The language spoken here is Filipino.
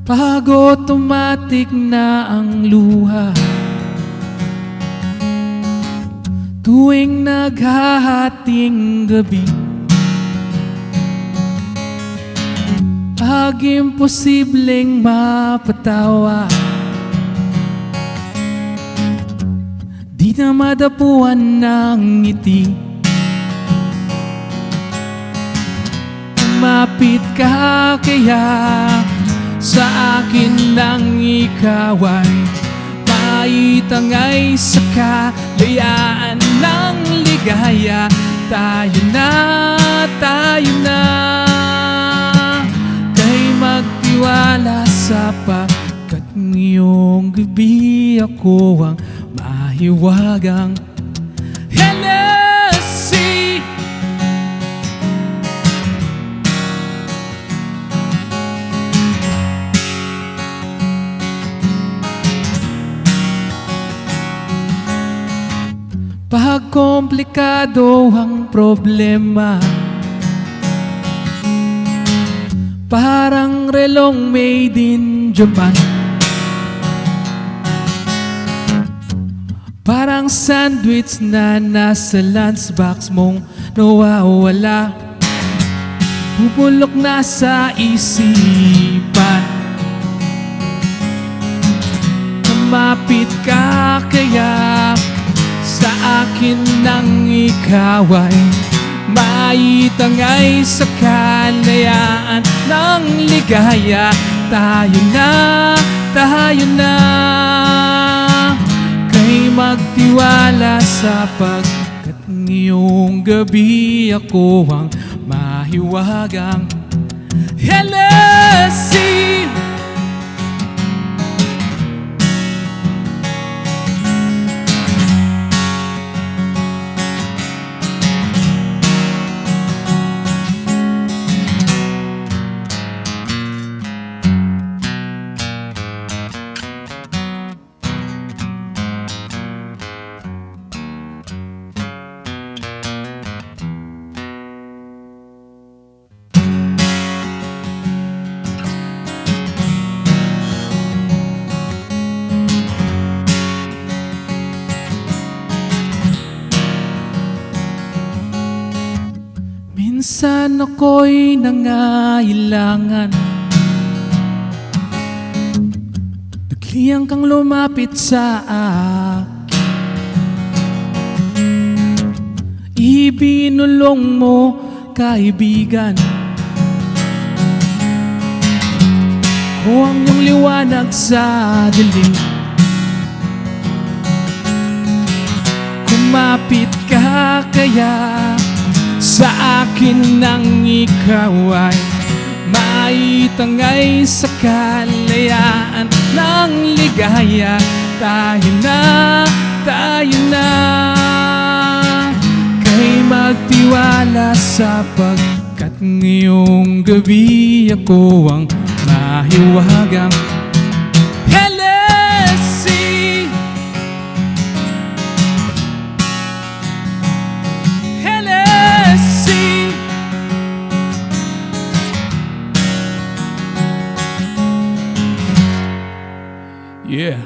Pag automatic na ang luha, tuwing naghahating gabi, pag imposibleng mapatawa, di na madapuan ng ngiti. Kumapit ka kaya sa akin nang ikaw ay maitangay sa kalayaan ng ligaya. Tayo na kay magtiwala sapagkat ngayong gabi ako ang mahiwagang Hennessy. Pag komplikado ang problema, parang relong made in Japan, parang sandwich na nasa lunchbox mong nawawala, bubulok na sa isipan. Kumapit ka kaya sa akin nang ikaw ay maitangay sa kalayaan ng ligaya. Tayo na kay magtiwala sapagkat ngayong gabi ako ang mahiwagang Hennessy. Minsan ako'y nangailangan, biglang kang lumapit sa akin, ibinulong mo kaibigan ko ang iyong liwanag sa dilim. Kumapit ka kaya sa akin nang ikaw ay maitangay sa kalayaan ng ligaya. Tayo na kay magtiwala sapagkat ngayong gabi ako ang mahiwagang Hennessy. Yeah.